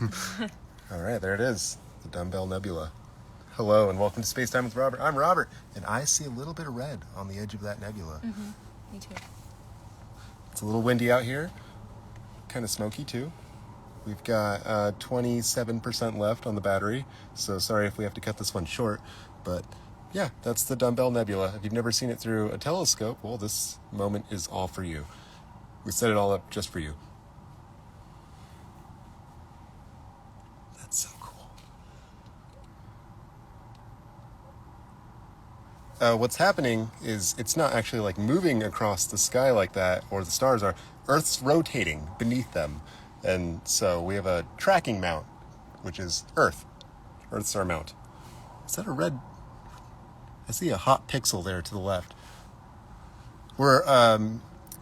All right, there it is, the Dumbbell Nebula. Hello and welcome to Space Time with Robert. I'm Robert, and I see a little bit of red on the edge of that nebula. Me too. It's a little windy out here, kind of smoky too. We've got 27% left on the battery, so sorry if we have to cut this one short, but yeah, that's the Dumbbell Nebula. If you've never seen it through a telescope, well, this moment is all for you. We set it all up just for you. That's so cool. What's happening is it's not actually like moving across the sky like that, or the stars are. Earth's rotating beneath them. And so we have a tracking mount, which is Earth. Earth's our mount. Is that a red? I see a hot pixel there to the left. We're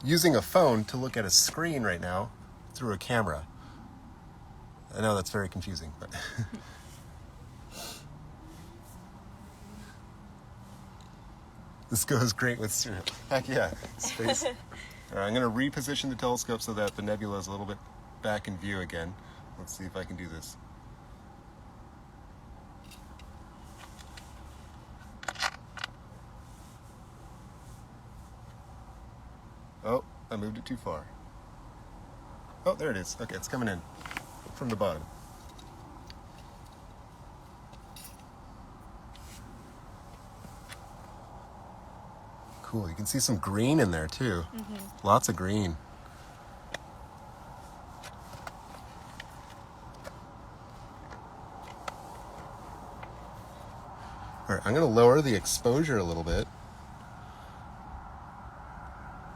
using a phone to look at a screen right now through a camera. I know that's very confusing, but... This goes great with cereal. Heck yeah, space. All right, I'm going to reposition the telescope so that the nebula is a little bit back in view again. Let's see if I can do this. Oh, I moved it too far. Oh, there it is. Okay, it's coming in from the bottom. Cool, you can see some green in there too. Lots of green. All right, I'm going to lower the exposure a little bit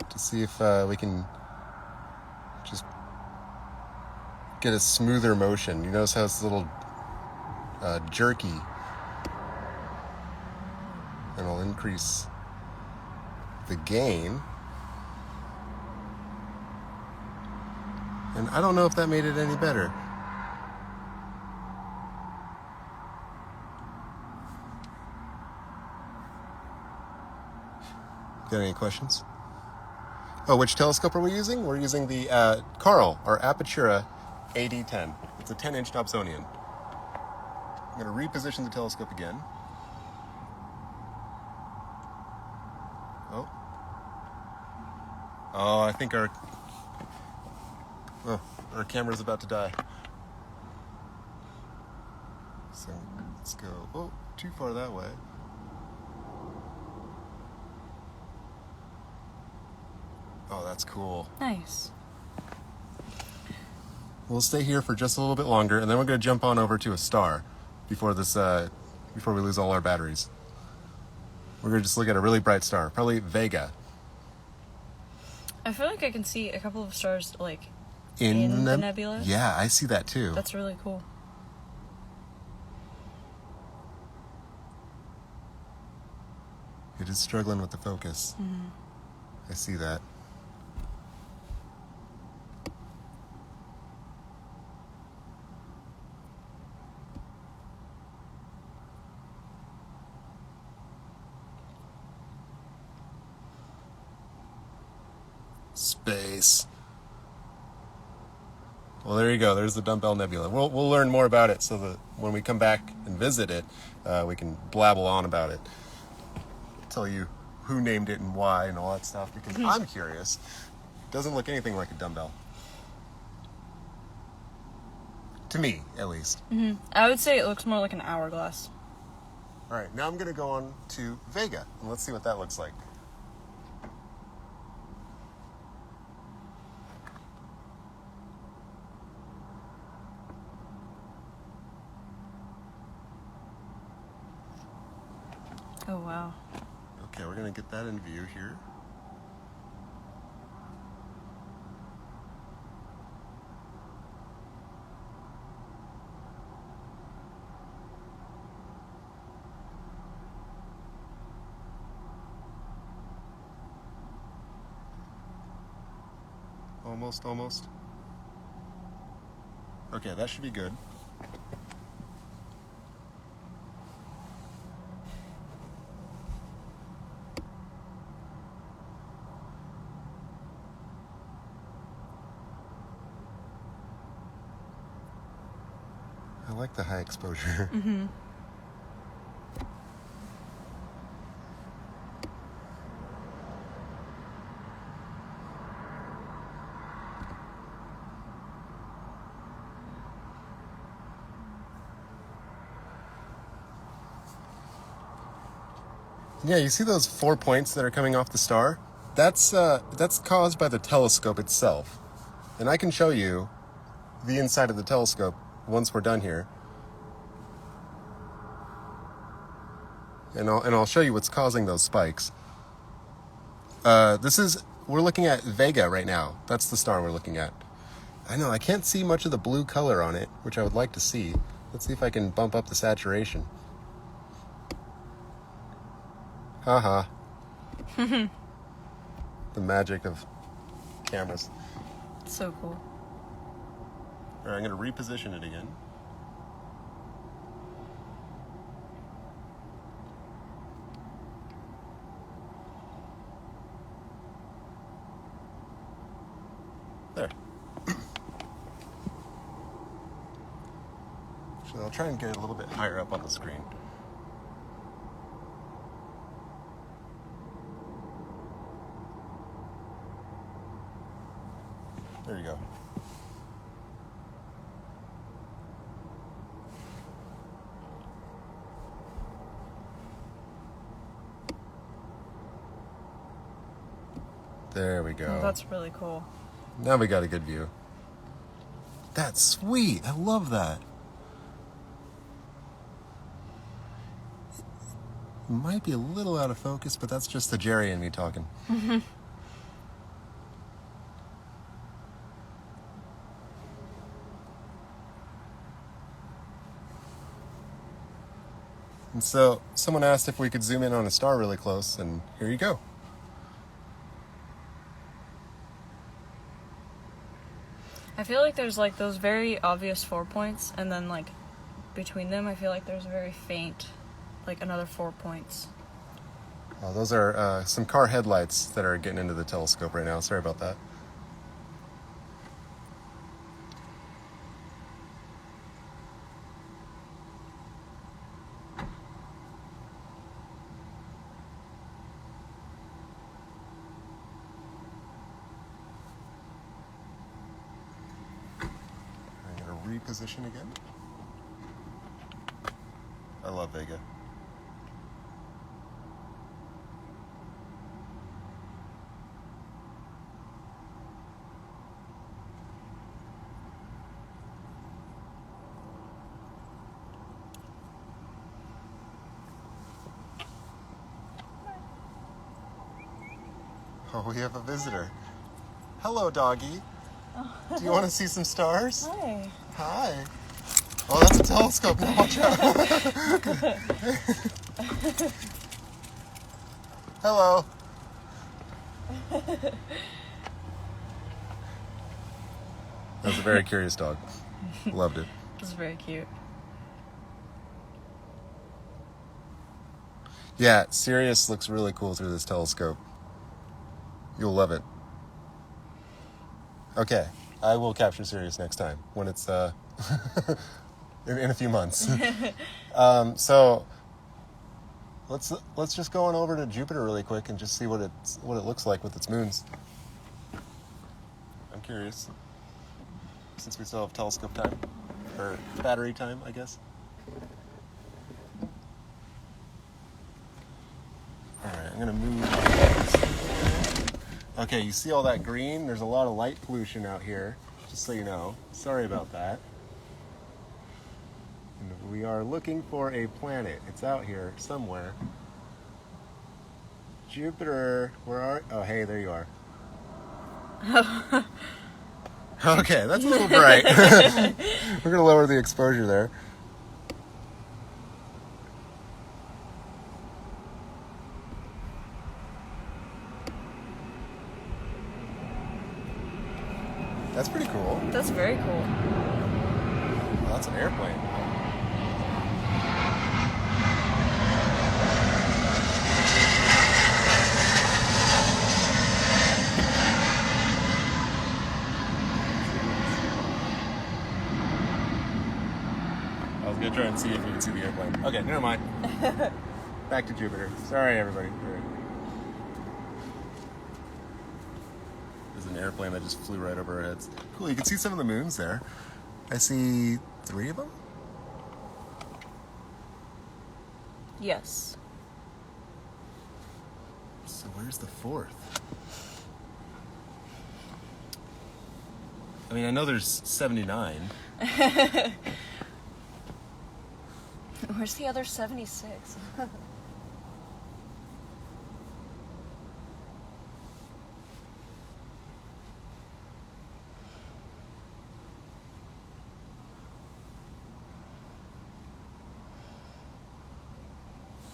to see if we can just get a smoother motion. You notice how it's a little jerky. And I'll increase the gain. And I don't know if that made it any better. Got any questions? Oh, which telescope are we using? We're using the Carl, or Apertura AD10. It's a 10-inch Dobsonian. I'm going to reposition the telescope again. Oh, I think our camera's about to die. So let's go. Oh, too far that way. Oh, that's cool. Nice. We'll stay here for just a little bit longer, and then we're going to jump on over to a star before we lose all our batteries. We're going to just look at a really bright star, probably Vega. I feel like I can see a couple of stars, like, in the nebula. Yeah, I see that too. That's really cool. It is struggling with the focus. I see that. Space. Well, there you go. There's the Dumbbell Nebula. We'll learn more about it so that when we come back and visit it, we can blabble on about it. Tell you who named it and why and all that stuff, because I'm curious. It doesn't look anything like a dumbbell. To me, at least. I would say it looks more like an hourglass. All right, now I'm going to go on to Vega, and let's see what that looks like. Oh, wow. Okay, we're going to get that in view here. Almost. Okay, that should be good. I like the high exposure. Mm-hmm. Yeah, you see those 4 points that are coming off the star? That's caused by the telescope itself. And I can show you the inside of the telescope once we're done here. And I'll show you what's causing those spikes. We're looking at Vega right now. That's the star we're looking at. I know, I can't see much of the blue color on it, which I would like to see. Let's see if I can bump up the saturation. Haha. The magic of cameras. So cool. Alright, I'm going to reposition it again. There. So I'll try and get it a little bit higher up on the screen. There you go. There we go. Oh, that's really cool. Now we got a good view. That's sweet. I love that. It might be a little out of focus, but that's just the Jerry and me talking. And so someone asked if we could zoom in on a star really close, and here you go. I feel like there's like those very obvious 4 points, and then like between them, I feel like there's a very faint, like another 4 points. Oh, those are some car headlights that are getting into the telescope right now. Sorry about that. Reposition again. I love Vega. Oh, we have a visitor. Hello, doggy. Do you want to see some stars? Hi. Hi. Oh, that's a telescope. Now watch out. Hello. That was a very curious dog. Loved it. It's very cute. Yeah, Sirius looks really cool through this telescope. You'll love it. Okay, I will capture Sirius next time when it's in a few months. So let's just go on over to Jupiter really quick and just see what it looks like with its moons. I'm curious, since we still have telescope time or battery time, I guess. All right, I'm gonna move. Okay, you see all that green? There's a lot of light pollution out here, just so you know. Sorry about that. And we are looking for a planet. It's out here somewhere. Jupiter, where are... Oh, hey, there you are. Okay, that's a little bright. We're gonna lower the exposure there. That's pretty cool. That's very cool. Well, that's an airplane. gonna try and see if you can see the airplane. Okay, never mind. Back to Jupiter. Sorry, everybody. All right. There's an airplane that just flew right over our heads. Cool, you can see some of the moons there. I see 3 of them. Yes. So where's the 4th? I mean, I know there's 79. Where's the other 76?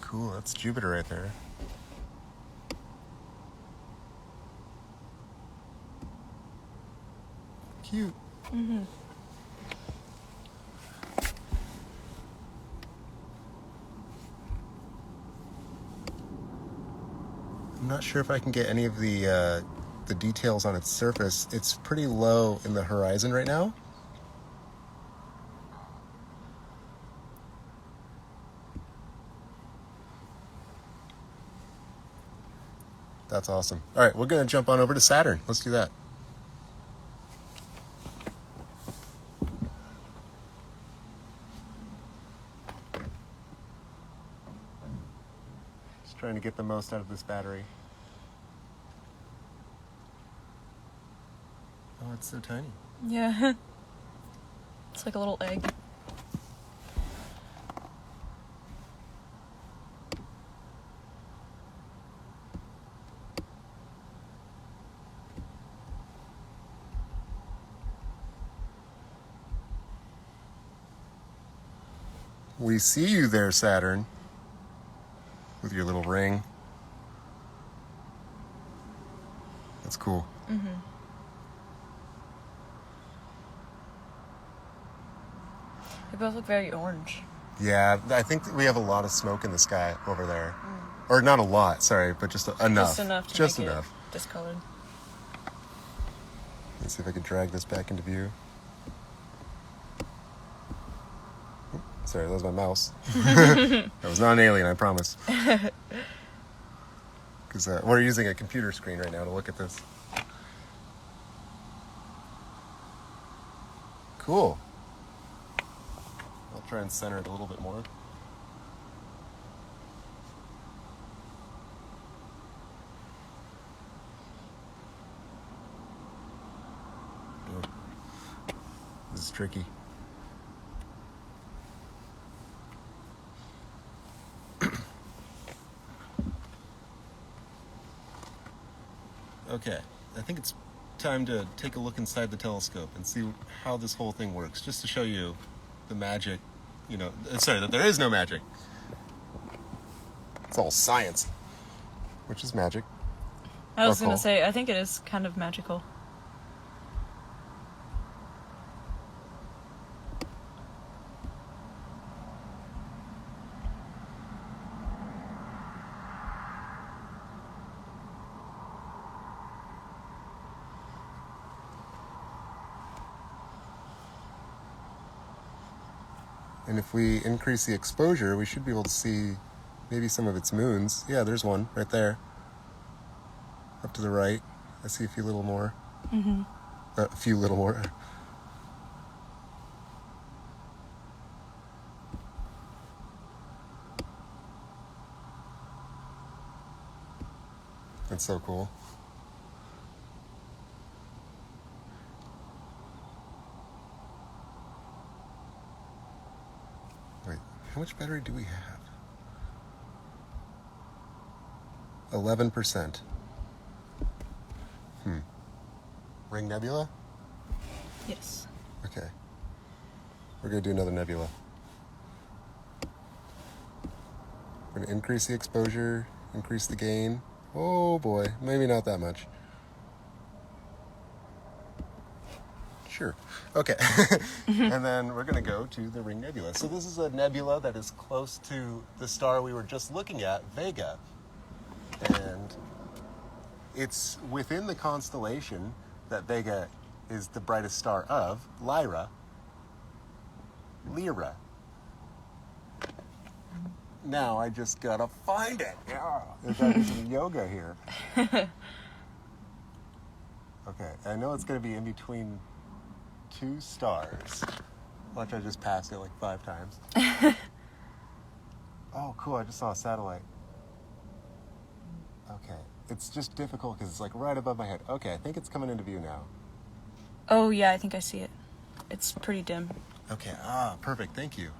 Cool, that's Jupiter right there. Cute. Mm-hmm. I'm not sure if I can get any of the details on its surface. It's pretty low in the horizon right now. That's awesome. All right, we're going to jump on over to Saturn. Let's do that. Just trying to get the most out of this battery. Oh, it's so tiny. Yeah. It's like a little egg. We see you there, Saturn, with your little ring. That's cool. Mm-hmm. They both look very orange. Yeah, I think we have a lot of smoke in the sky over there. Or not a lot, sorry, but just enough. Just enough to just make enough. it discolored. Let's see if I can drag this back into view. Sorry, that was my mouse. That was not an alien, I promise. Because we're using a computer screen right now to look at this. Cool. I'll try and center it a little bit more. Oh. This is tricky. Okay, I think it's time to take a look inside the telescope and see how this whole thing works, just to show you the magic, sorry, that there is no magic. It's all science, which is magic. I was Or going to cool. say, I think it is kind of magical. And if we increase the exposure, we should be able to see maybe some of its moons. Yeah, there's one right there. Up to the right. I see a few little more. Mm-hmm. A few little more. That's so cool. Wait, how much battery do we have? 11%. Ring Nebula? Yes. Okay. We're going to do another nebula. We're going to increase the exposure, increase the gain. Oh boy, maybe not that much. Sure. Okay. And then we're going to go to the Ring Nebula. So this is a nebula that is close to the star we were just looking at, Vega. And it's within the constellation that Vega is the brightest star of, Lyra. Now I just gotta find it. Yeah. There's gotta be some yoga here. Okay, I know it's gonna be in between two stars. Watch, I just passed it like 5 times. Oh, cool, I just saw a satellite. Okay, it's just difficult because it's like right above my head. Okay, I think it's coming into view now. Oh, yeah, I think I see it. It's pretty dim. Okay, perfect, thank you.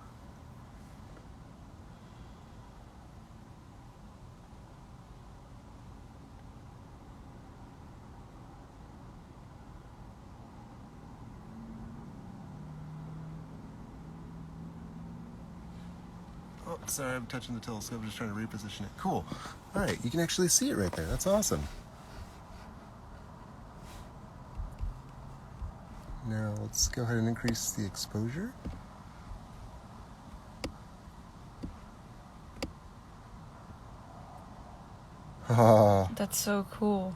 Oh, sorry, I'm touching the telescope. I'm just trying to reposition it. Cool. All right, you can actually see it right there. That's awesome. Now, let's go ahead and increase the exposure. Ah, That's so cool.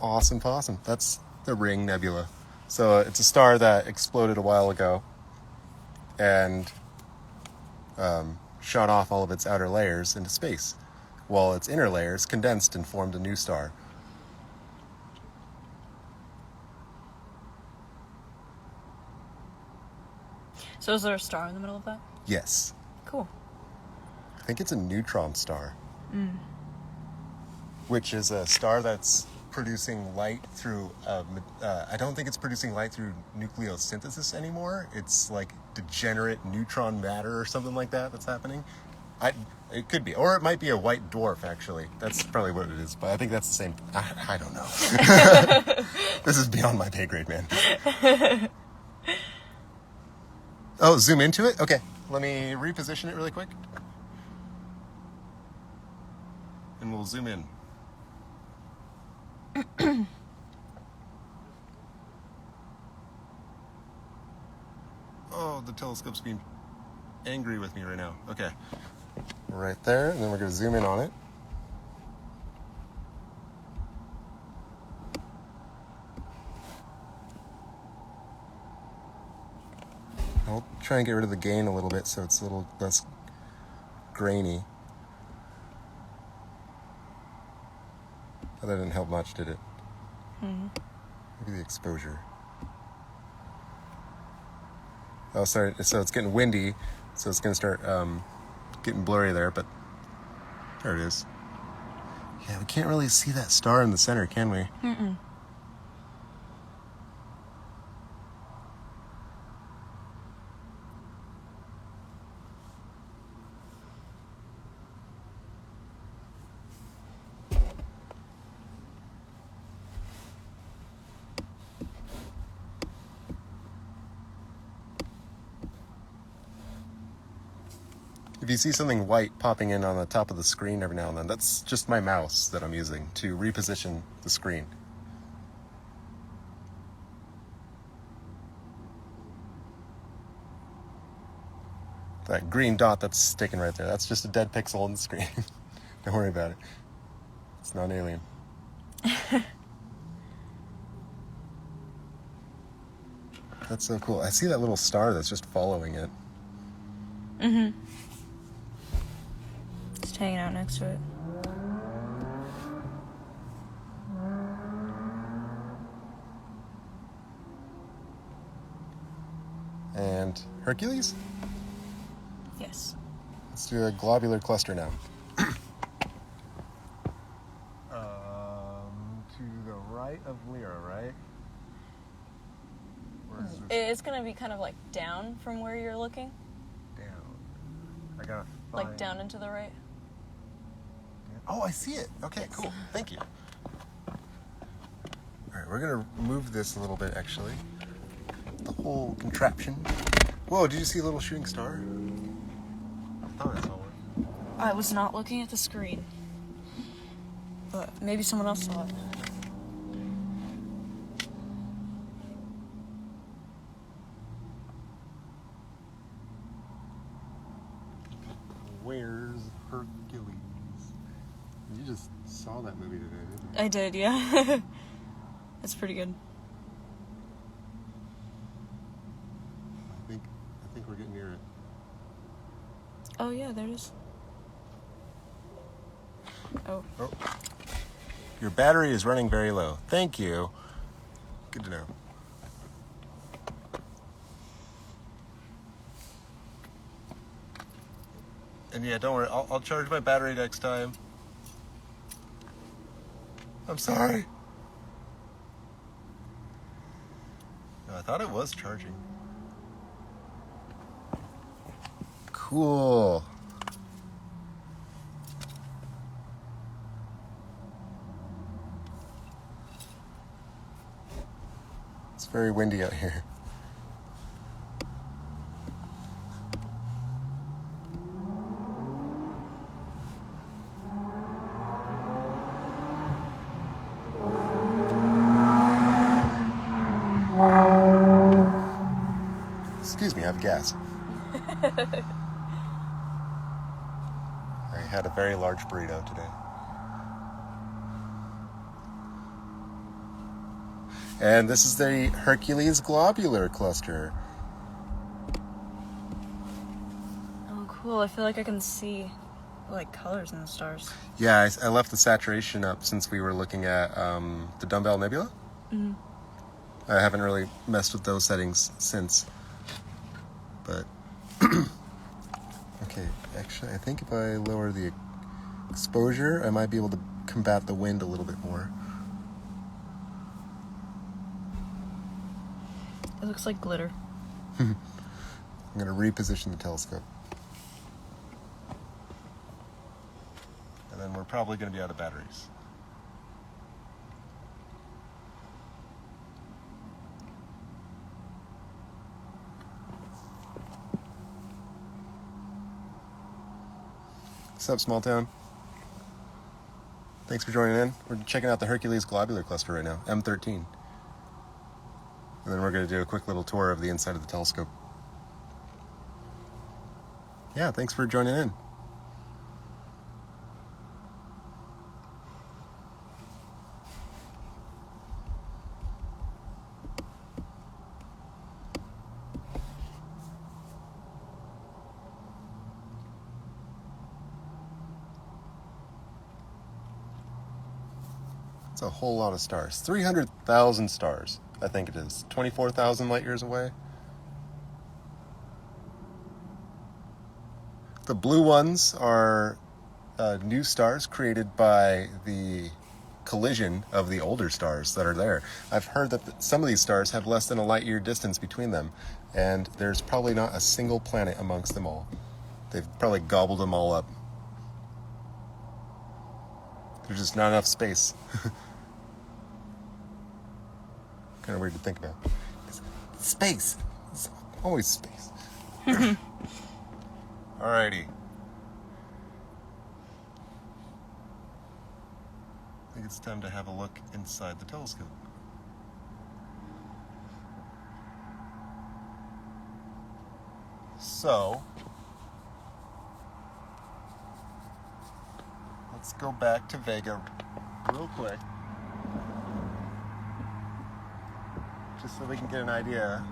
awesome possum. That's the Ring Nebula. So it's a star that exploded a while ago and shot off all of its outer layers into space, while its inner layers condensed and formed a new star. So is there a star in the middle of that? Yes. Cool. I think it's a neutron star, which is a star that's producing light through, I don't think it's producing light through nucleosynthesis anymore. It's like degenerate neutron matter or something like that that's happening. It could be, or it might be a white dwarf, actually. That's probably what it is, but I think that's the same. I don't know. This is beyond my pay grade, man. Oh, zoom into it? Okay, let me reposition it really quick. And we'll zoom in. Oh, the telescope's being angry with me right now. Okay. Right there, and then we're going to zoom in on it. I'll try and get rid of the gain a little bit so it's a little less grainy. Oh, that didn't help much, did it? Maybe the exposure. Oh, sorry. So it's getting windy, so it's going to start getting blurry there, but there it is. Yeah, we can't really see that star in the center, can we? Mm-mm. If you see something white popping in on the top of the screen every now and then, that's just my mouse that I'm using to reposition the screen. That green dot that's sticking right there, that's just a dead pixel on the screen. Don't worry about it. It's not an alien. That's so cool. I see that little star that's just following it. Mm-hmm. Just hanging out next to it. And Hercules? Yes. Let's do a globular cluster now. To the right of Lyra, right? Where is this? It's gonna be kind of like down from where you're looking. Down. I gotta find... Like down and to the right. Oh, I see it. Okay, cool. Thank you. All right, we're gonna move this a little bit, actually. The whole contraption. Whoa, did you see a little shooting star? I thought I saw one. I was not looking at the screen. But maybe someone else saw it. Where's Hercules? You just saw that movie today, didn't you? I did, yeah. It's pretty good. I think we're getting near it. Oh yeah, there it is. Oh. Your battery is running very low. Thank you. Good to know. And yeah, don't worry. I'll charge my battery next time. I'm sorry. No, I thought it was charging. Cool. It's very windy out here. Excuse me, I have gas. I had a very large burrito today. And this is the Hercules Globular cluster. Oh, cool. I feel like I can see, like, colors in the stars. Yeah, I left the saturation up since we were looking at the Dumbbell Nebula. Mm-hmm. I haven't really messed with those settings since. But, okay, actually, I think if I lower the exposure, I might be able to combat the wind a little bit more. It looks like glitter. I'm going to reposition the telescope. And then we're probably going to be out of batteries. What's up, small town? Thanks for joining in. We're checking out the Hercules Globular cluster right now, M13. And then we're going to do a quick little tour of the inside of the telescope. Yeah, thanks for joining in. It's a whole lot of stars. 300,000 stars, I think it is. 24,000 light years away. The blue ones are new stars created by the collision of the older stars that are there. I've heard that some of these stars have less than a light year distance between them, and there's probably not a single planet amongst them all. They've probably gobbled them all up. There's just not enough space. Kind of weird to think about. Space. It's always space. Alrighty. I think it's time to have a look inside the telescope. So, let's go back to Vega real quick. Just so we can get an idea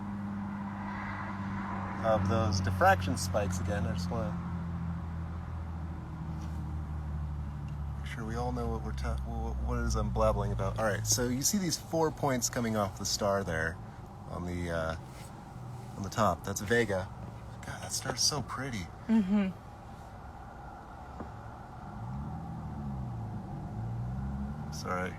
of those diffraction spikes again. I just want to make sure we all know what what it is I'm blabbling about. All right, so you see these 4 points coming off the star there on the top. That's Vega. God, that star's so pretty. Mm-hmm. Sorry.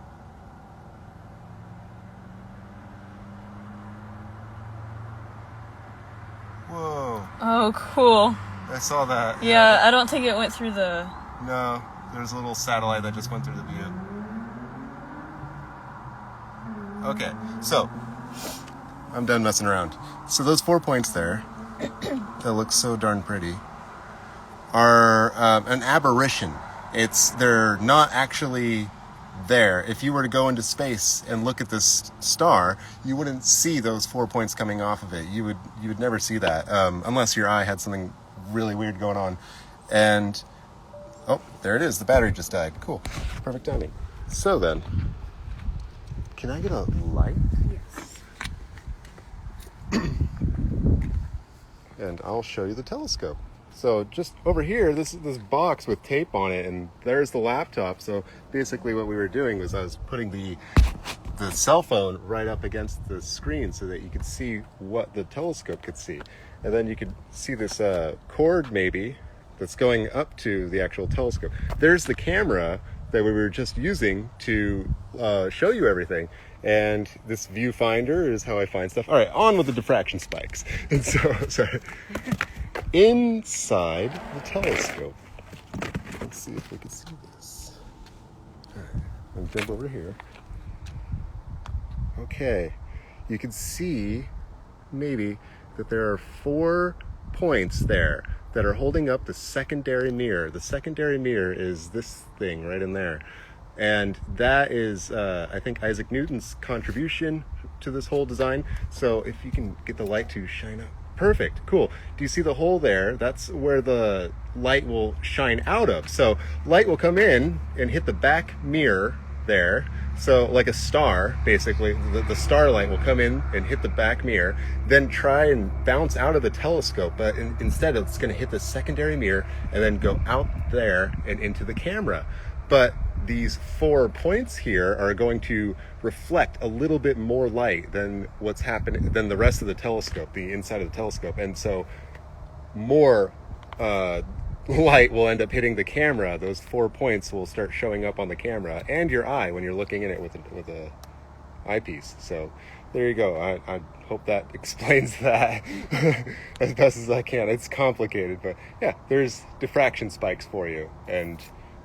Whoa. Oh, cool. I saw that. Yeah, I don't think it went through the... No, there's a little satellite that just went through the view. Okay, so I'm done messing around. So those 4 points there, that look so darn pretty, are an aberration. They're not actually there. If you were to go into space and look at this star, you wouldn't see those 4 points coming off of it. You would never see that unless your eye had something really weird going on. And oh, there it is. The battery just died. Cool. Perfect timing. So then, can I get a light? Yes. and I'll show you the telescope. So just over here, this box with tape on it, and there's the laptop. So basically what we were doing was I was putting the cell phone right up against the screen so that you could see what the telescope could see. And then you could see this cord maybe that's going up to the actual telescope. There's the camera that we were just using to show you everything. And this viewfinder is how I find stuff. All right, on with the diffraction spikes. And so, sorry. Inside the telescope. Let's see if we can see this. All right, I'm jump over here. Okay, you can see maybe that there are 4 points there that are holding up the secondary mirror. The secondary mirror is this thing right in there. And that is, I think, Isaac Newton's contribution to this whole design. So if you can get the light to shine up. Perfect, cool. Do you see the hole there? That's where the light will shine out of. So light will come in and hit the back mirror there. So like a star, basically, the starlight will come in and hit the back mirror, then try and bounce out of the telescope, but instead it's going to hit the secondary mirror and then go out there and into the camera. But these 4 points here are going to reflect a little bit more light than what's happening than the rest of the telescope, the inside of the telescope, and so more light will end up hitting the camera. Those 4 points will start showing up on the camera and your eye when you're looking at it with a eyepiece. So there you go. I hope that explains that as best as I can. It's complicated, but yeah, there's diffraction spikes for you and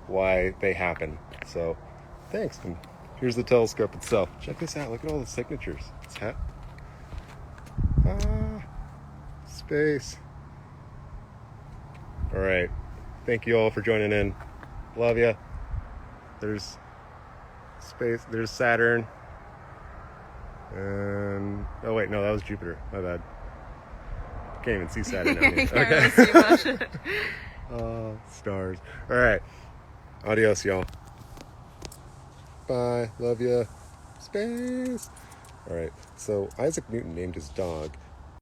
why they happen. So thanks. And here's the telescope itself. Check this out. Look at all the signatures. It's space. All right. Thank you all for joining in. Love ya. There's space. There's Saturn. And oh wait, no, that was Jupiter. My bad. Can't even see Saturn out here. Can't really see much. Oh, stars. All right. Adios, y'all. Bye. Love ya. Space. All right. So Isaac Newton named his dog